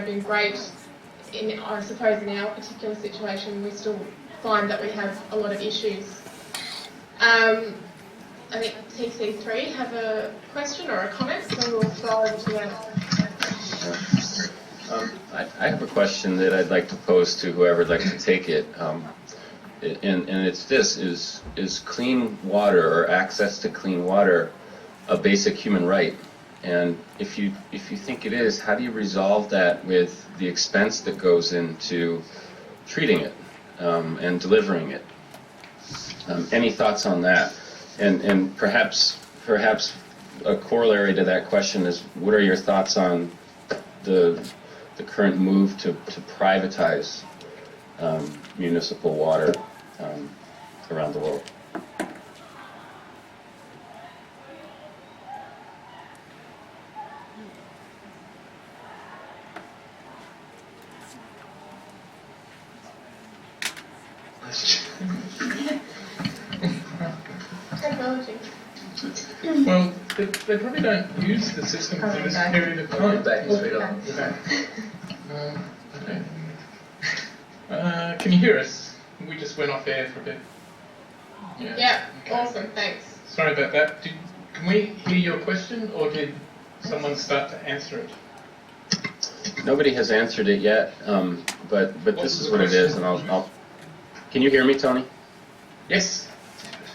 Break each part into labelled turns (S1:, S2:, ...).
S1: have been great. I suppose in our particular situation, we still find that we have a lot of issues. I think TC3 have a question or a comment, so we'll throw over to them.
S2: I have a question that I'd like to pose to whoever would like to take it. And it's this: is clean water or access to clean water a basic human right? And if you think it is, how do you resolve that with the expense that goes into treating it and delivering it? Any thoughts on that? And perhaps a corollary to that question is, what are your thoughts on the current move to privatize municipal water around the world?
S1: Technology.
S3: Well, they probably don't use the system for this period of time. Okay. Can you hear us? We just went off air for a bit.
S1: Yeah, okay. Awesome, thanks.
S3: Sorry about that. Can we hear your question, or did someone start to answer it?
S2: Nobody has answered it yet, but this is what it is, and I'll. Can you hear me, Tony?
S3: Yes.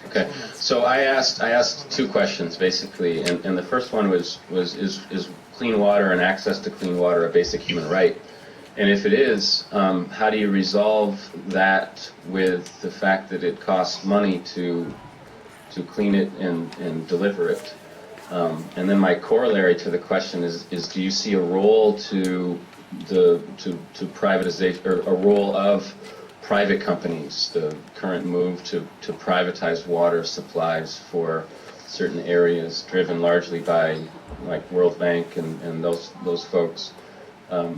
S2: Okay. So I asked two questions basically, and the first one was is clean water and access to clean water a basic human right? And if it is, how do you resolve that with the fact that it costs money to clean it and deliver it? And then my corollary to the question is do you see a role to privatization, or a role of private companies, the current move to privatize water supplies for certain areas, driven largely by like World Bank and those folks? How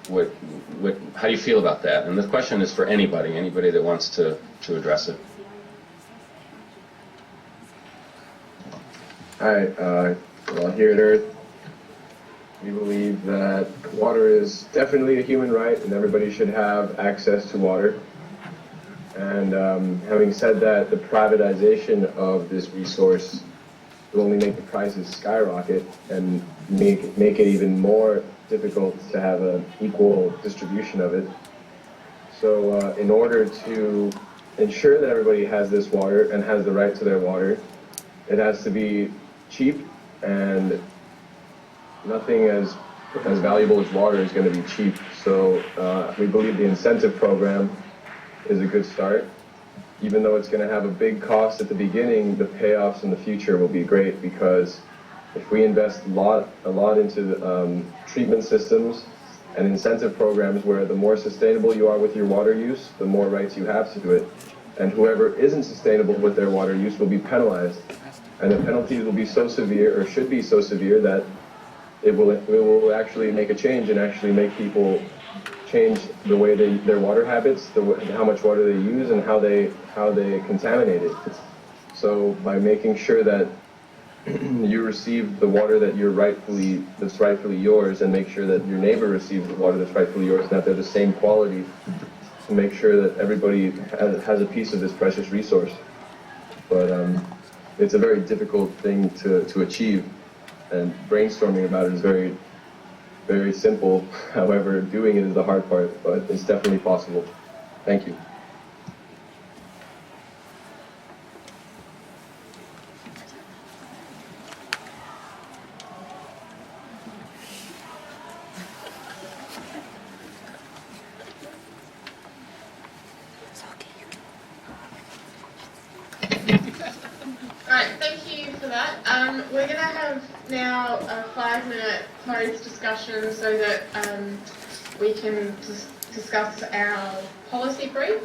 S2: do you feel about that? And the question is for anybody that wants to address it.
S4: Hi, well, here at Earth, we believe that water is definitely a human right and everybody should have access to water. And having said that, the privatization of this resource will only make the prices skyrocket and make it even more difficult to have an equal distribution of it. So in order to ensure that everybody has this water and has the right to their water, it has to be cheap, and nothing as valuable as water is going to be cheap. So we believe the incentive program is a good start. Even though it's going to have a big cost at the beginning, the payoffs in the future will be great, because if we invest a lot into treatment systems and incentive programs where the more sustainable you are with your water use, the more rights you have to do it. And whoever isn't sustainable with their water use will be penalized. And the penalties will be so severe, or should be so severe, that it will actually make a change and actually make people change the way their water habits, how much water they use, and how they contaminate it. So by making sure that you receive the water that's rightfully yours, and make sure that your neighbor receives the water that's rightfully yours, and that they're the same quality, to make sure that everybody has a piece of this precious resource. But it's a very difficult thing to achieve, and brainstorming about it is very, very simple. However, doing it is the hard part, but it's definitely possible. Thank you.
S1: Alright, thank you for that. We're going to have now a 5-minute closed discussion so that we can discuss our policy brief,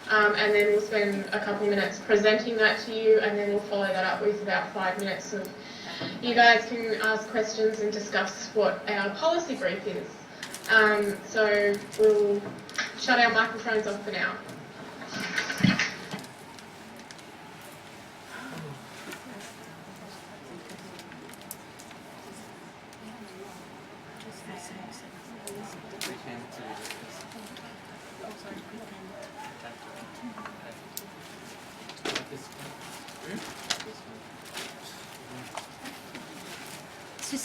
S1: and then we'll spend a couple minutes presenting that to you, and then we'll follow that up with about 5 minutes of you guys can ask questions and discuss what our policy brief is. So we'll shut our microphones off for now.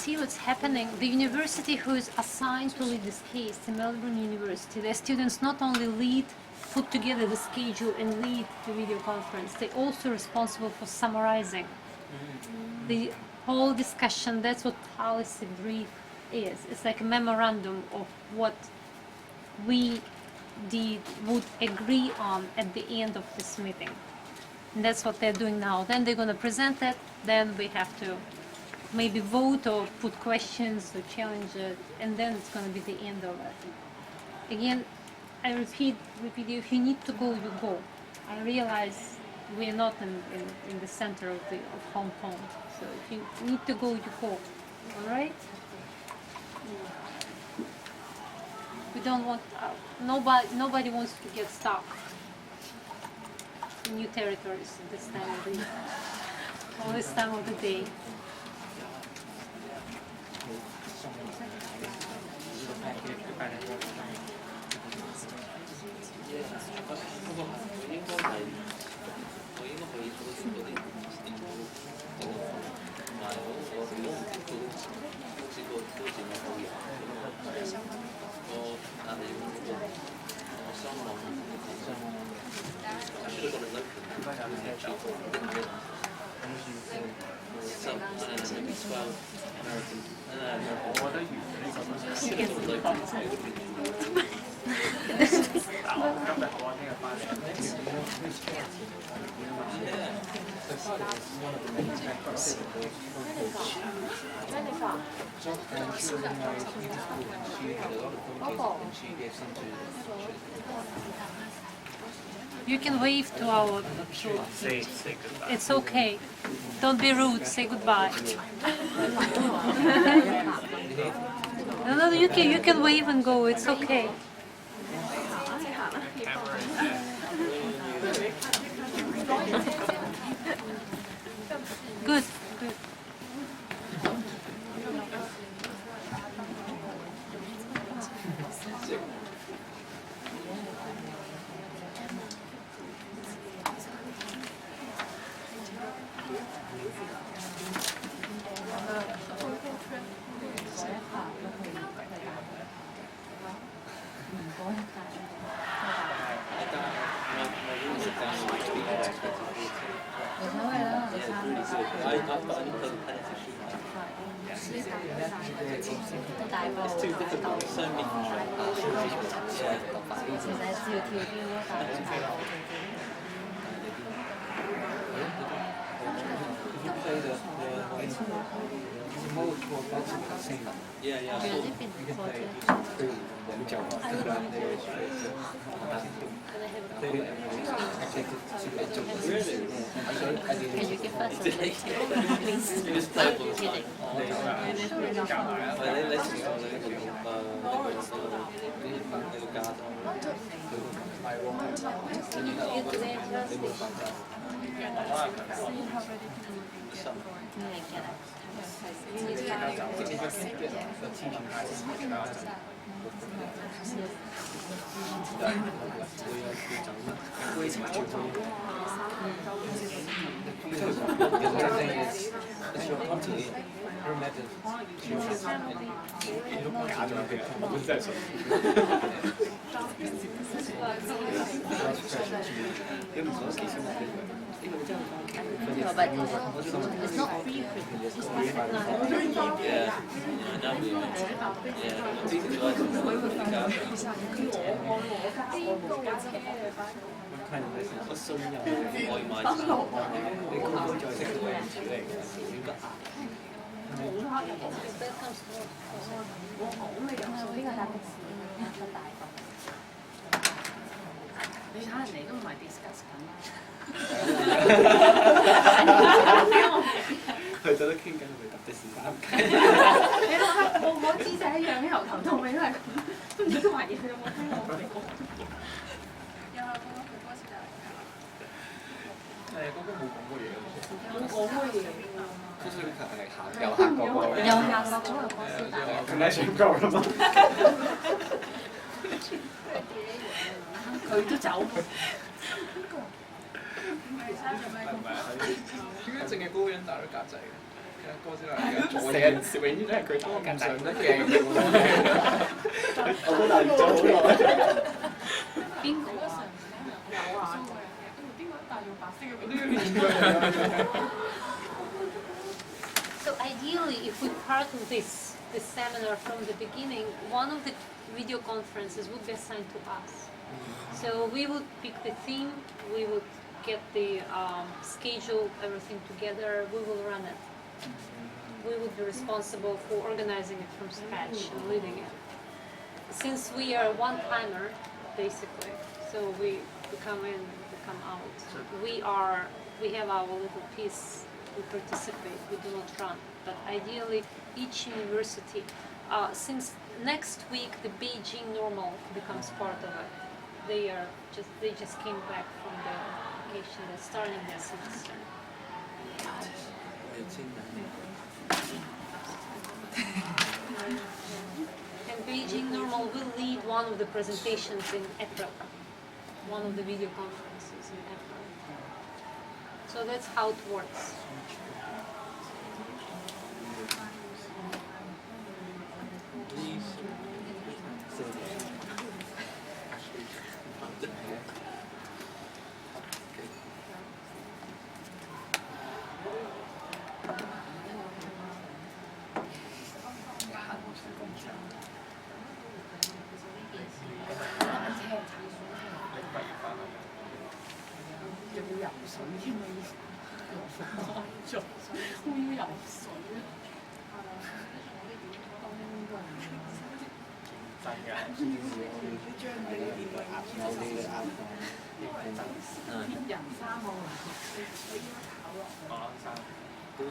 S5: see what's happening. The university who is assigned to lead this case, the Melbourne University, their students not only put together the schedule and lead the video conference, they're also responsible for summarizing the whole discussion. That's what policy brief is. It's like a memorandum of what we would agree on at the end of this meeting. And that's what they're doing now. Then they're going to present it, then we have to maybe vote or put questions or challenge it, and then it's going to be the end of it. Again, I repeat you, if you need to go, you go. I realize we're not in the center of Hong Kong, so if you need to go, you go. All right? We don't want, nobody wants to get stuck in new territories at this time of the year, all this time of the day. You can wave to our.
S6: Say goodbye.
S5: It's okay. Don't be rude. Say goodbye. No, you can wave and go. It's okay. Good. Good.
S7: But it's not free.
S8: 成日永遠都係佢多唔上得鏡嘅喎。我都難做好耐。
S5: 邊個啊？So ideally, if we part of this seminar from the beginning, one of the video conferences would be assigned to us. So we would pick the theme, we would get the schedule, everything together, we will run it. We would be responsible for organizing it from scratch and leading it. Since we are one-timer, basically, so we come in, we come out. We have our little piece, we participate, we do not run. But ideally, each university, since next week the Beijing normal becomes part of it. They just came back from the vacation, they're starting their semester. And Beijing normal will lead one of the presentations in April, one of the video conferences in April. So that's how it works.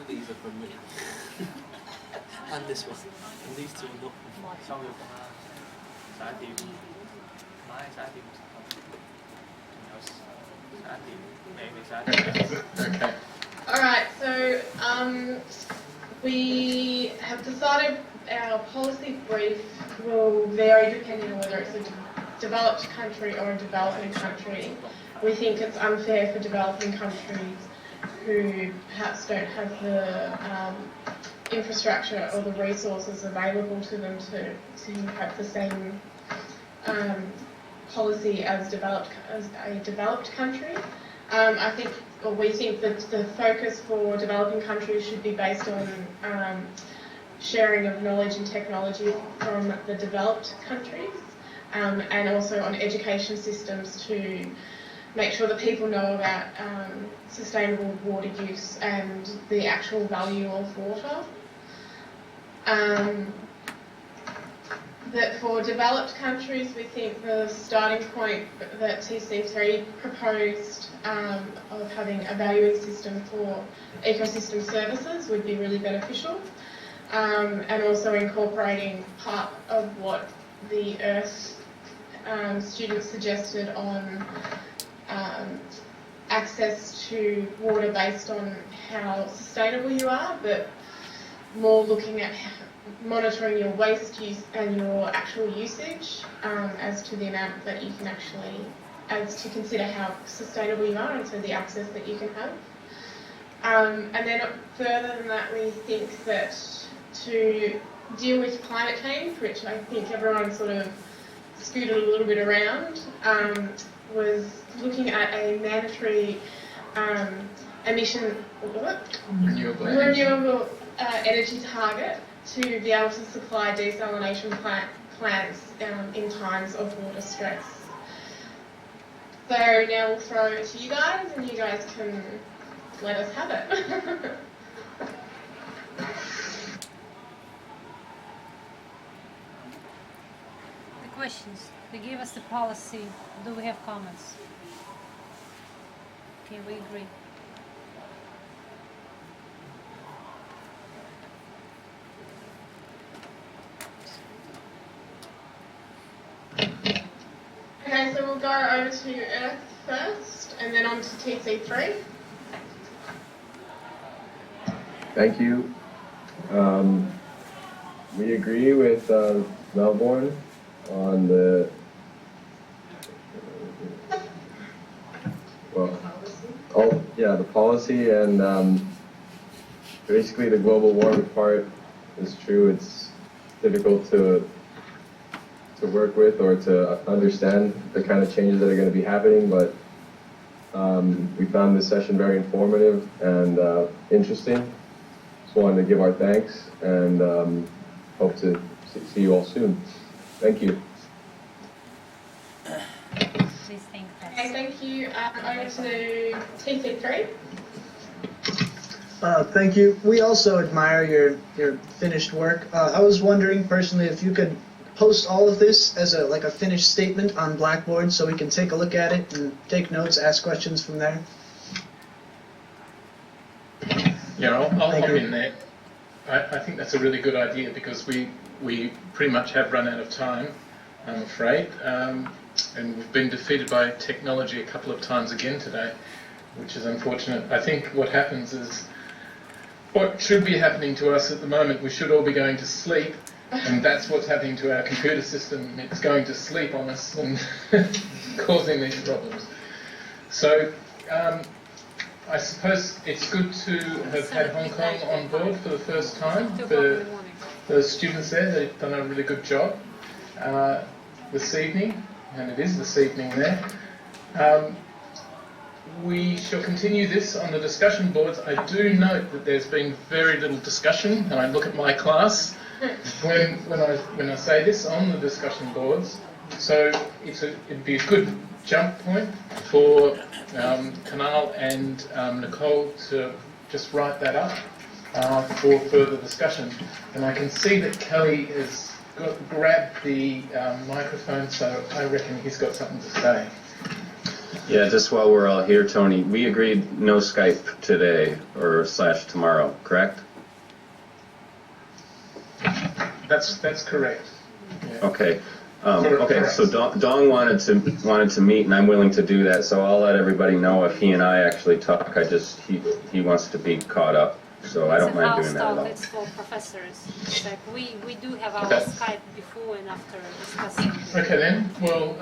S8: These are from me. And this one. And these two are not.
S6: 收咗工啦，11點，唔係11點仲有11點，未11點。
S2: Okay.
S1: Alright, so we have decided our policy brief will vary depending on whether it's a developed country or a developing country. We think it's unfair for developing countries who perhaps don't have the infrastructure or the resources available to them to have the same policy as a developed country. I think, or we think that the focus for developing countries should be based on sharing of knowledge and technology from the developed countries, and also on education systems to make sure that people know about sustainable water use and the actual value of water. That for developed countries, we think the starting point that TC3 proposed of having a valuing system for ecosystem services would be really beneficial, and also incorporating part of what the Earth students suggested on access to water based on how sustainable you are, but more looking at monitoring your waste use and your actual usage as to the amount that you can actually, as to consider how sustainable you are and so the access that you can have. And then further than that, we think that to deal with climate change, which I think everyone sort of scooted a little bit around, was looking at a mandatory renewable energy target to be able to supply desalination plants in times of water stress. So now we'll throw it to you guys and you guys can let us have it.
S5: The questions. They gave us the policy. Do we have comments? Okay, we agree.
S1: Okay, so we'll go over to Earth first and then on to TC3.
S4: Thank you. We agree with Melbourne on the the policy, and basically the global warming part is true. It's difficult to work with or to understand the kind of changes that are going to be happening, but we found this session very informative and interesting. Just wanted to give our thanks and hope to see you all soon. Thank you.
S5: Please think that.
S1: Okay, thank you. Over to TC3.
S9: Thank you. We also admire your finished work. I was wondering personally if you could post all of this as a finished statement on Blackboard so we can take a look at it and take notes, ask questions from there.
S3: Yeah, I'll
S9: Thank
S3: hop
S9: you.
S3: in there. I think that's a really good idea because we pretty much have run out of time, I'm afraid, and we've been defeated by technology a couple of times again today, which is unfortunate. I think what happens is, what should be happening to us at the moment, we should all be going to sleep, and that's what's happening to our computer system. It's going to sleep on us and causing these problems. So I suppose it's good to have had Hong Kong on board for the first time. The students there, they've done a really good job this evening, and it is this evening there. We shall continue this on the discussion boards. I do note that there's been very little discussion, and I look at my class when I say this on the discussion boards. So it'd be a good jump point for Kanal and Nicole to just write that up for further discussion. And I can see that Kelly has grabbed the microphone, so I reckon he's got something to say.
S2: Yeah, just while we're all here, Tony, we agreed no Skype today or / tomorrow, correct?
S3: That's correct. Yeah.
S2: Okay. Okay, so Dong wanted to meet, and I'm willing to do that. So I'll let everybody know if he and I actually talk. He wants to be caught up, so I don't mind doing that at all.
S5: It's for professors. It's like we do have our
S3: Okay.
S5: Skype before and after discussing.
S3: Okay then. Well,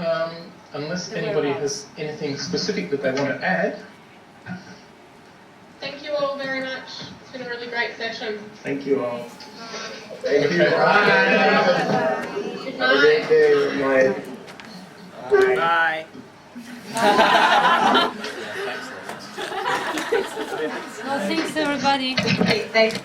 S3: unless anybody has anything specific that they want to add.
S1: Thank you all very much. It's been a really great session.
S8: Thank you all.
S4: Thank you.
S3: Okay.
S4: Bye.
S1: Good
S4: Have a great
S1: night.
S4: day. Good night.
S6: Bye.
S5: Well, thanks everybody.
S7: Thanks.